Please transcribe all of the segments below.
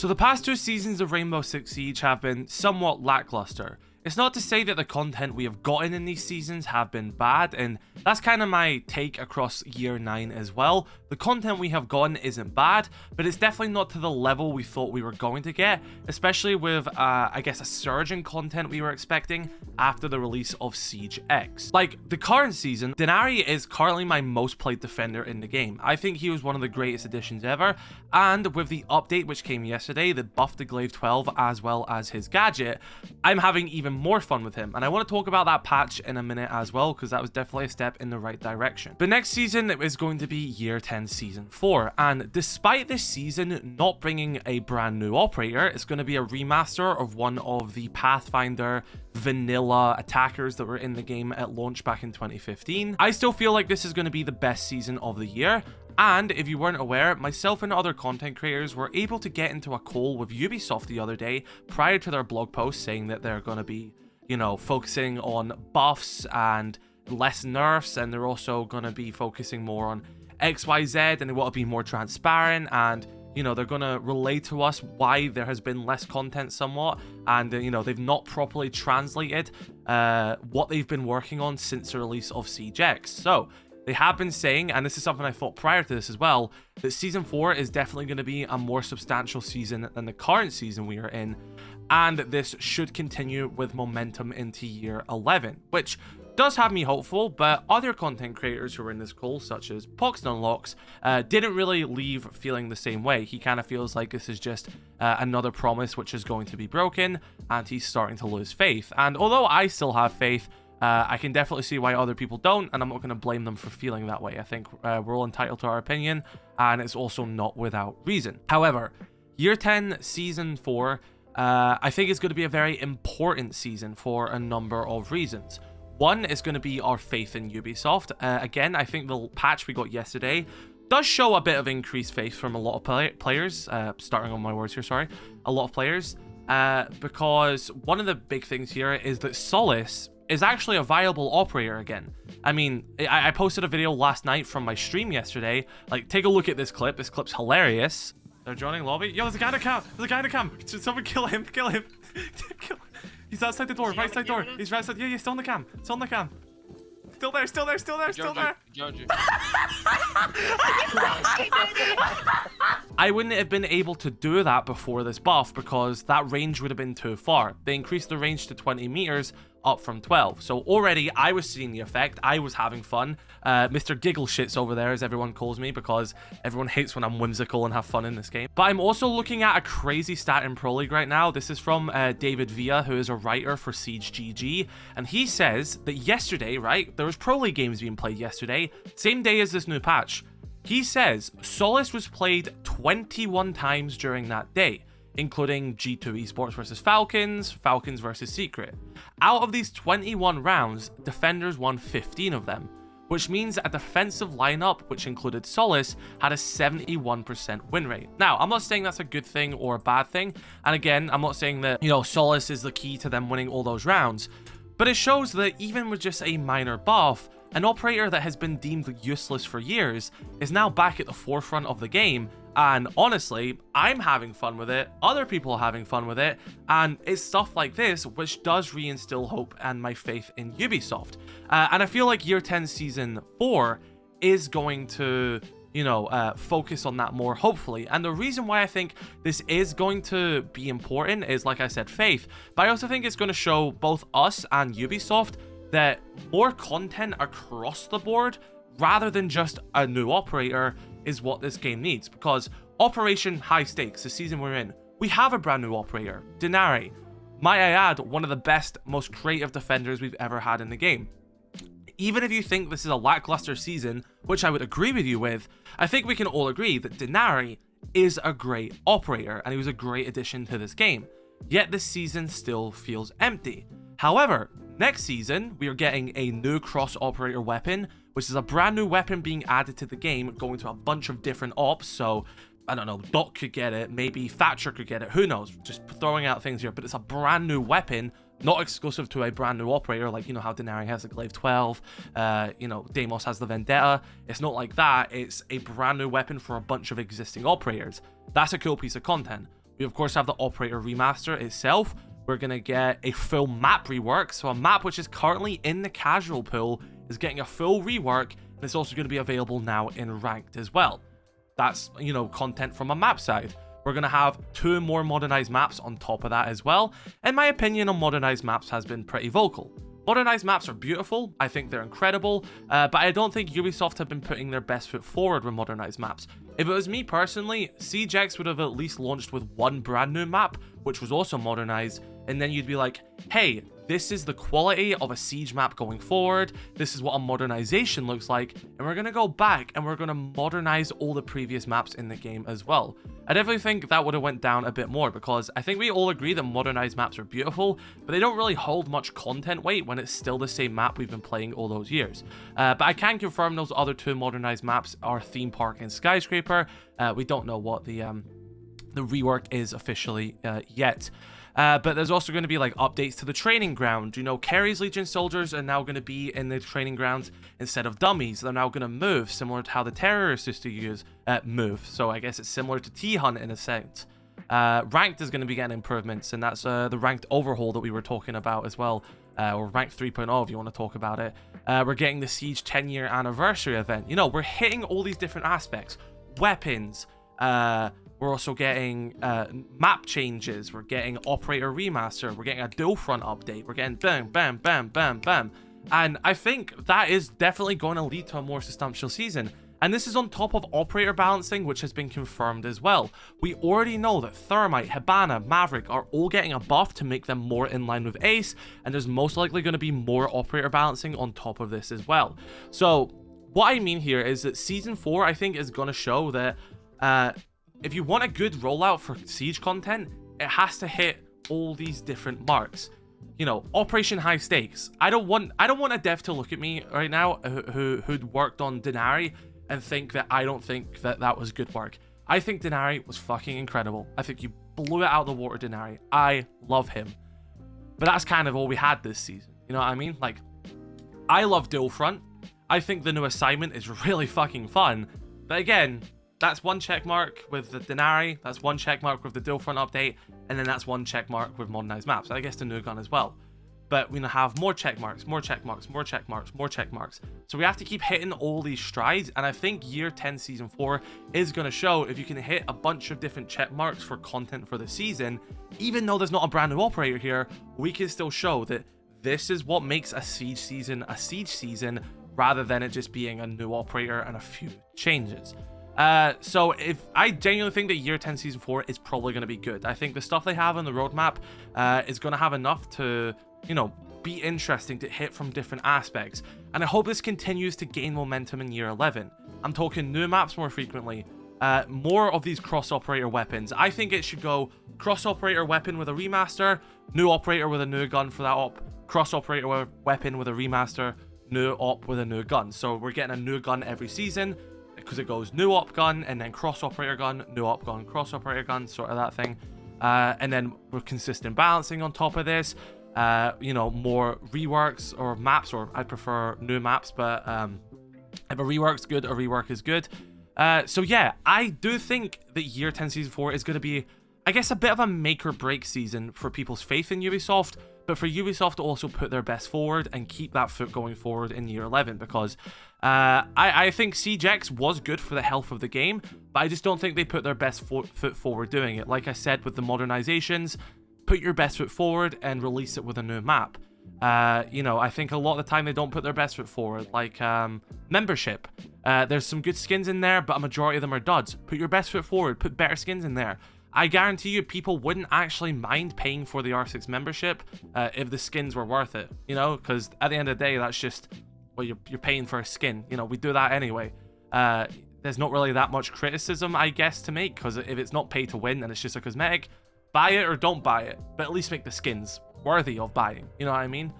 So the past 2 seasons of Rainbow Six Siege have been somewhat lackluster. It's not to say that the content we have gotten in these seasons have been bad, and that's kind of my take across year 9 as well. The content we have gotten isn't bad, but it's definitely not to the level we thought we were going to get, especially with, I guess, a surge in content we were expecting after the release of Siege X. Like, the current season, denarii is currently my most played defender in the game. I think he was one of the greatest additions ever, and with the update which came yesterday that buffed the glaive 12 as well as his gadget, I'm having even more fun with him, and I want to talk about that patch in a minute as well, because that was definitely a step in the right direction. But next season is going to be year 10 season 4, and despite this season not bringing a brand new operator, it's going to be a remaster of one of the Pathfinder vanilla attackers that were in the game at launch back in 2015. I still feel like this is going to be the best season of the year. And if you weren't aware, myself and other content creators were able to get into a call with Ubisoft the other day prior to their blog post saying that they're going to be, you know, focusing on buffs and less nerfs, and they're also going to be focusing more on XYZ, and they want to be more transparent, and you know, they're going to relay to us why there has been less content somewhat, and you know, they've not properly translated what they've been working on since the release of Siege X. So they have been saying, and this is something I thought prior to this as well, that season 4 is definitely going to be a more substantial season than the current season we are in, and this should continue with momentum into year 11, which does have me hopeful. But other content creators who were in this call, such as Poxdunlocks, didn't really leave feeling the same way. He kind of feels like this is just another promise which is going to be broken, and he's starting to lose faith. And although I still have faith, I can definitely see why other people don't, and I'm not going to blame them for feeling that way. I think we're all entitled to our opinion, and it's also not without reason. However, year 10 season 4, I think is going to be a very important season for a number of reasons. One is going to be our faith in Ubisoft. Again, I think the patch we got yesterday does show a bit of increased faith from a lot of players, starting on my words here, sorry, a lot of players, because one of the big things here is that Solis is actually a viable operator again. I mean, I posted a video last night from my stream yesterday. Like, take a look at this clip. This clip's hilarious. They're joining lobby. Yo, there's a guy in a cam. There's a guy in a cam. Should someone kill him? Kill him. Kill him. He's outside the door, right side door. He's right side. Yeah, still on the cam. Still on the cam. Still there, still there, still there, still there. I wouldn't have been able to do that before this buff because that range would have been too far. They increased the range to 20 meters, up from 12. So already I was seeing the effect. I was having fun. Mr. Giggle Shits over there, as everyone calls me, because everyone hates when I'm whimsical and have fun in this game. But I'm also looking at a crazy stat in Pro League right now. This is from David Villa, who is a writer for Siege GG, and he says that yesterday, right, there was Pro League games being played yesterday, same day as this new patch. He says Solis was played 21 times during that day, including G2 Esports versus Falcons, Falcons versus Secret. Out of these 21 rounds, defenders won 15 of them, which means a defensive lineup, which included Solis, had a 71% win rate. Now, I'm not saying that's a good thing or a bad thing, and again, I'm not saying that, you know, Solis is the key to them winning all those rounds, but it shows that even with just a minor buff, an operator that has been deemed useless for years is now back at the forefront of the game. And honestly, I'm having fun with it, other people are having fun with it, and it's stuff like this which does reinstill hope and my faith in Ubisoft. And I feel like year 10 season 4 is going to, you know, focus on that more, hopefully. And the reason why I think this is going to be important is, like I said, faith, but I also think it's going to show both us and Ubisoft that more content across the board, rather than just a new operator, is what this game needs. Because Operation High Stakes, the season we're in, we have a brand new operator, denarii. Might I add, one of the best, most creative defenders we've ever had in the game. Even if you think this is a lackluster season, which I would agree with you with, I think we can all agree that denarii is a great operator, and he was a great addition to this game. Yet this season still feels empty. However, next season, we are getting a new cross-operator weapon, which is a brand new weapon being added to the game, going to a bunch of different ops. So, I don't know, Doc could get it, maybe Thatcher could get it, who knows? Just throwing out things here, but it's a brand new weapon, not exclusive to a brand new operator, like, you know, how denarii has the glaive 12, you know, deimos has the vendetta. It's not like that, it's a brand new weapon for a bunch of existing operators. That's a cool piece of content. We of course have the Operator Remaster itself. We're going to get a full map rework. So a map which is currently in the casual pool is getting a full rework, and it's also going to be available now in ranked as well. That's, you know, content from a map side. We're going to have 2 more modernized maps on top of that as well. And my opinion on modernized maps has been pretty vocal. Modernized maps are beautiful, I think they're incredible, but I don't think Ubisoft have been putting their best foot forward with modernized maps. If it was me personally, Siege X would have at least launched with 1 brand new map, which was also modernized, and then you'd be like, hey, this is the quality of a Siege map going forward, this is what a modernization looks like, and we're going to go back and we're going to modernize all the previous maps in the game as well. I definitely think that would have went down a bit more, because I think we all agree that modernized maps are beautiful, but they don't really hold much content weight when it's still the same map we've been playing all those years. But I can confirm those other 2 modernized maps are Theme Park and Skyscraper. We don't know what the rework is officially yet. But there's also going to be like updates to the training ground. You know, Kerry's Legion soldiers are now going to be in the training grounds instead of dummies. They're now going to move, similar to how the terrorists used to move. So I guess it's similar to T-Hunt in a sense. Ranked is going to be getting improvements, and that's the ranked overhaul that we were talking about as well, or ranked 3.0 if you want to talk about it. We're getting the Siege 10-year anniversary event. You know, we're hitting all these different aspects. Weapons, we're also getting map changes. We're getting Operator Remaster. We're getting a dual front update. We're getting bam, bam, bam, bam, bam. And I think that is definitely going to lead to a more substantial season. And this is on top of Operator balancing, which has been confirmed as well. We already know that Thermite, Hibana, Maverick are all getting a buff to make them more in line with Ace. And there's most likely going to be more Operator balancing on top of this as well. So what I mean here is that Season 4, I think, is going to show that if you want a good rollout for Siege content, it has to hit all these different marks. You know, Operation High Stakes. I don't want a dev to look at me right now who'd worked on Denari and think that I don't think that that was good work. I think Denari was fucking incredible. I think you blew it out of the water, Denari. I love him. But that's kind of all we had this season. You know what I mean? Like, I love Dual Front. I think the new assignment is really fucking fun. But again, that's 1 check mark with the Denari, that's 1 check mark with the Dual Front update, and then that's 1 check mark with modernized maps. I guess the new gun as well. But we're going to have more check marks, more check marks, more check marks, more check marks. So we have to keep hitting all these strides, and I think Year 10 Season 4 is going to show if you can hit a bunch of different check marks for content for the season, even though there's not a brand new operator here, we can still show that this is what makes a Siege season, rather than it just being a new operator and a few changes. So if I genuinely think that Year 10 Season 4 is probably going to be good. I think the stuff they have on the roadmap is going to have enough to, you know, be interesting to hit from different aspects. And I hope this continues to gain momentum in Year 11. I'm talking new maps more frequently, more of these cross-operator weapons. I think it should go cross-operator weapon with a remaster, new operator with a new gun for that op, cross-operator weapon with a remaster, new op with a new gun. So we're getting a new gun every season, because it goes new op gun and then cross operator gun, new op gun, cross operator gun, sort of that thing. And then with consistent balancing on top of this, you know, more reworks or maps, or I prefer new maps, but if a rework's good, a rework is good. So yeah, I do think that Year 10 Season 4 is going to be, I guess, a bit of a make or break season for people's faith in Ubisoft, but for Ubisoft to also put their best forward and keep that foot going forward in Year 11, because I think Siege X was good for the health of the game, but I just don't think they put their best foot forward doing it. Like I said with the modernizations, put your best foot forward and release it with a new map. You know, I think a lot of the time they don't put their best foot forward, like membership. There's some good skins in there, but a majority of them are duds. Put your best foot forward, put better skins in there. I guarantee you people wouldn't actually mind paying for the R6 membership if the skins were worth it, you know, because at the end of the day, that's just, well, you're paying for a skin. You know, we do that anyway. There's not really that much criticism, I guess, to make, because if it's not pay to win and it's just a cosmetic, buy it or don't buy it, but at least make the skins worthy of buying. You know what I mean?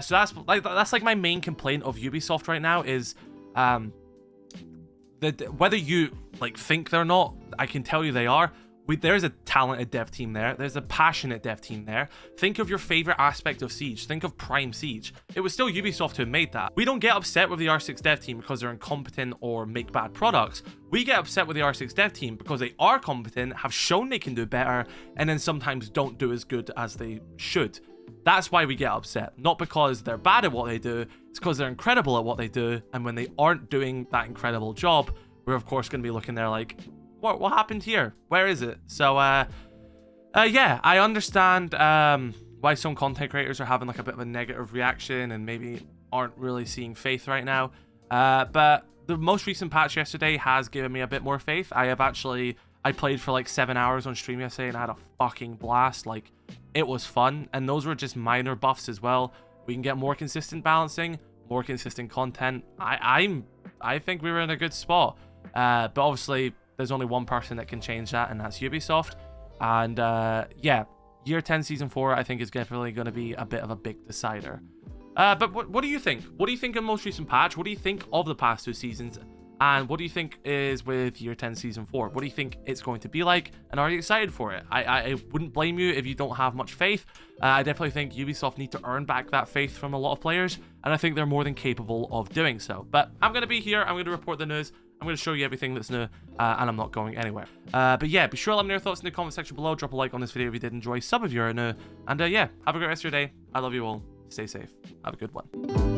So that's like my main complaint of Ubisoft right now is that whether you like think they're not, I can tell you they are. There's a talented dev team there. There's a passionate dev team there. Think of your favorite aspect of Siege. Think of Prime Siege. It was still Ubisoft who made that. We don't get upset with the R6 dev team because they're incompetent or make bad products. We get upset with the R6 dev team because they are competent, have shown they can do better, and then sometimes don't do as good as they should. That's why we get upset. Not because they're bad at what they do, it's because they're incredible at what they do, and when they aren't doing that incredible job, we're of course going to be looking there like, what happened here? Where is it? So, yeah, I understand why some content creators are having like a bit of a negative reaction and maybe aren't really seeing faith right now. But the most recent patch yesterday has given me a bit more faith. I played for like 7 hours on stream yesterday and I had a fucking blast. Like, it was fun. And those were just minor buffs as well. We can get more consistent balancing, more consistent content. I think we were in a good spot. But obviously, there's only one person that can change that, and that's Ubisoft. And yeah, Year 10 Season 4, I think, is definitely going to be a bit of a big decider. But what do you think? What do you think of the most recent patch? What do you think of the past 2 seasons? And what do you think is with Year 10 Season 4? What do you think it's going to be like? And are you excited for it? I wouldn't blame you if you don't have much faith. I definitely think Ubisoft need to earn back that faith from a lot of players. And I think they're more than capable of doing so. But I'm going to be here. I'm going to report the news. I'm going to show you everything that's new, and I'm not going anywhere. But yeah, be sure to let me know your thoughts in the comment section below. Drop a like on this video if you did enjoy. Some of you are new. And yeah, have a great rest of your day. I love you all. Stay safe. Have a good one.